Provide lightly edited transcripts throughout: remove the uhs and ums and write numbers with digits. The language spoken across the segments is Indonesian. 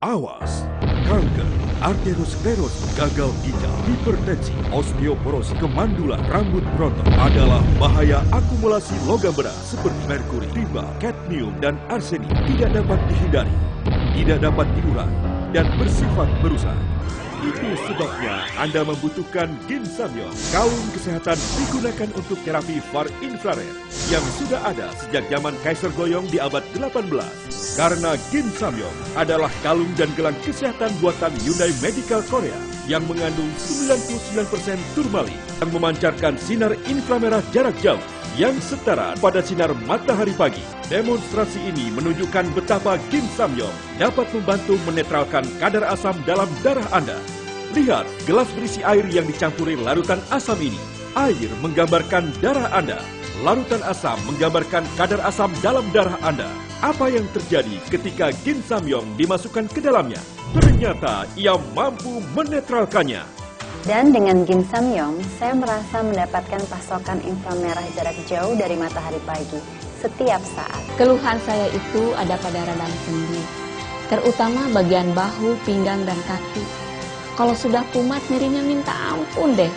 Awas, kanker, arteriosklerosis, gagal ginjal, hipertensi, osteoporosis, kemandulan, rambut rontok adalah bahaya akumulasi logam berat seperti merkuri, timah, kadmium, dan arsenik tidak dapat dihindari, tidak dapat diurai, dan bersifat merusak. Itu sebabnya Anda membutuhkan Ginsamyong. Kalung kesehatan digunakan untuk terapi far infrared yang sudah ada sejak zaman Kaiser Goyong di abad 18. Karena Ginsamyong adalah kalung dan gelang kesehatan buatan Hyundai Medical Korea yang mengandung 99% turmalin yang memancarkan sinar inframerah jarak jauh yang setara pada sinar matahari pagi. Demonstrasi ini menunjukkan betapa Ginsamyong dapat membantu menetralkan kadar asam dalam darah Anda. Lihat gelas berisi air yang dicampuri larutan asam ini. Air menggambarkan darah Anda. Larutan asam menggambarkan kadar asam dalam darah Anda. Apa yang terjadi ketika Ginsamyong dimasukkan ke dalamnya? Ternyata ia mampu menetralkannya. Dan dengan Ginsamyong, saya merasa mendapatkan pasokan inframerah jarak jauh dari matahari pagi setiap saat. Keluhan saya itu ada pada radang sendi, terutama bagian bahu, pinggang, dan kaki. Kalau sudah kumat, nyerinya minta ampun deh.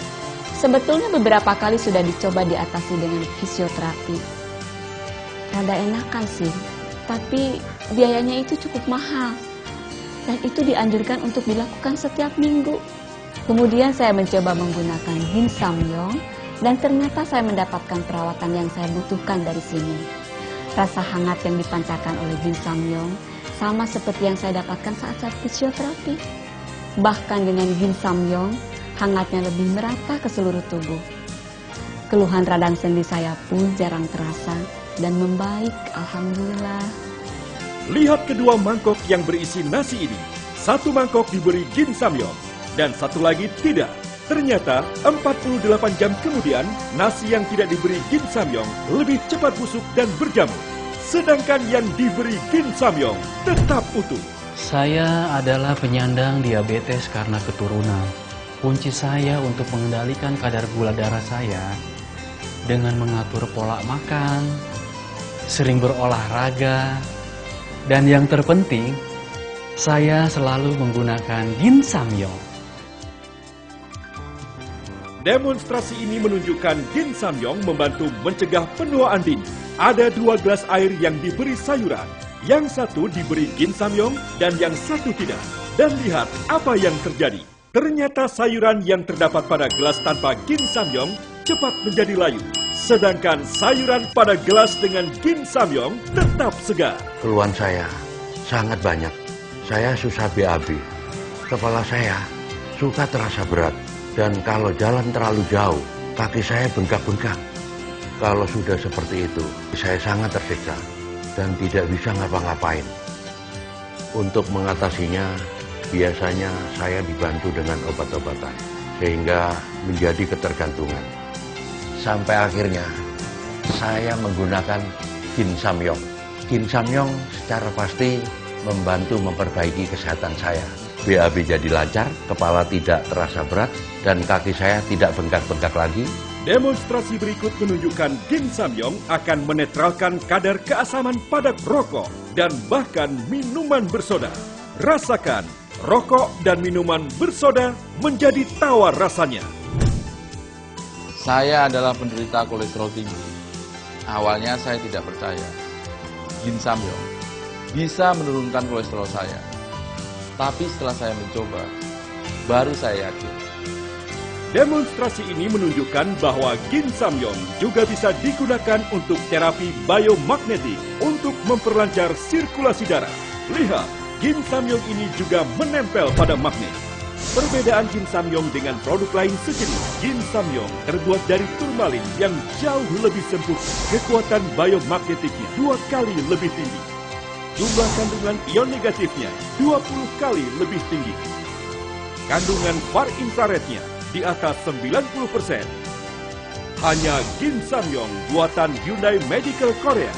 Sebetulnya beberapa kali sudah dicoba diatasi dengan fisioterapi. Rada enakan sih, tapi biayanya itu cukup mahal. Dan itu dianjurkan untuk dilakukan setiap minggu. Kemudian saya mencoba menggunakan Ginsamyong dan ternyata saya mendapatkan perawatan yang saya butuhkan dari sini. Rasa hangat yang dipancarkan oleh Ginsamyong sama seperti yang saya dapatkan saat saya fisioterapi. Bahkan dengan Ginsamyong, hangatnya lebih merata ke seluruh tubuh. Keluhan radang sendi saya pun jarang terasa dan membaik, alhamdulillah. Lihat kedua mangkok yang berisi nasi ini. Satu mangkok diberi Ginsamyong dan satu lagi tidak. Ternyata 48 jam kemudian, nasi yang tidak diberi Ginsamyong lebih cepat busuk dan berjamur. Sedangkan yang diberi Ginsamyong tetap utuh. Saya adalah penyandang diabetes karena keturunan. Kunci saya untuk mengendalikan kadar gula darah saya dengan mengatur pola makan, sering berolahraga, dan yang terpenting, saya selalu menggunakan Ginsamyong. Demonstrasi ini menunjukkan Ginsamyong membantu mencegah penuaan dini. Ada 2 gelas air yang diberi sayuran. Yang satu diberi Ginsamyong dan yang satu tidak. Dan lihat apa yang terjadi. Ternyata sayuran yang terdapat pada gelas tanpa Ginsamyong cepat menjadi layu. Sedangkan sayuran pada gelas dengan Ginsamyong tetap segar. Keluhan saya sangat banyak. Saya susah BAB. Kepala saya suka terasa berat. Dan kalau jalan terlalu jauh, kaki saya bengkak-bengkak. Kalau sudah seperti itu, saya sangat tersiksa dan tidak bisa ngapa-ngapain. Untuk mengatasinya, biasanya saya dibantu dengan obat-obatan, sehingga menjadi ketergantungan. Sampai akhirnya, saya menggunakan Ginsamyong. Ginsamyong secara pasti membantu memperbaiki kesehatan saya. BAB jadi lancar, kepala tidak terasa berat, dan kaki saya tidak bengkak-bengkak lagi. Demonstrasi berikut menunjukkan Ginsamyong akan menetralkan kadar keasaman pada rokok dan bahkan minuman bersoda. Rasakan, rokok dan minuman bersoda menjadi tawar rasanya. Saya adalah penderita kolesterol tinggi. Awalnya saya tidak percaya. Ginsamyong bisa menurunkan kolesterol saya. Tapi setelah saya mencoba, baru saya yakin. Demonstrasi ini menunjukkan bahwa Ginsamyong juga bisa digunakan untuk terapi biomagnetik untuk memperlancar sirkulasi darah. Lihat, Ginsamyong ini juga menempel pada magnet. Perbedaan Ginsamyong dengan produk lain sejenis, Ginsamyong terbuat dari turmalin yang jauh lebih sempurna. Kekuatan biomagnetiknya 2 kali lebih tinggi. Jumlah kandungan ion negatifnya 20 kali lebih tinggi. Kandungan far infrarednya di atas 90%. Hanya Ginsamyong buatan Hyundai Medical Korea.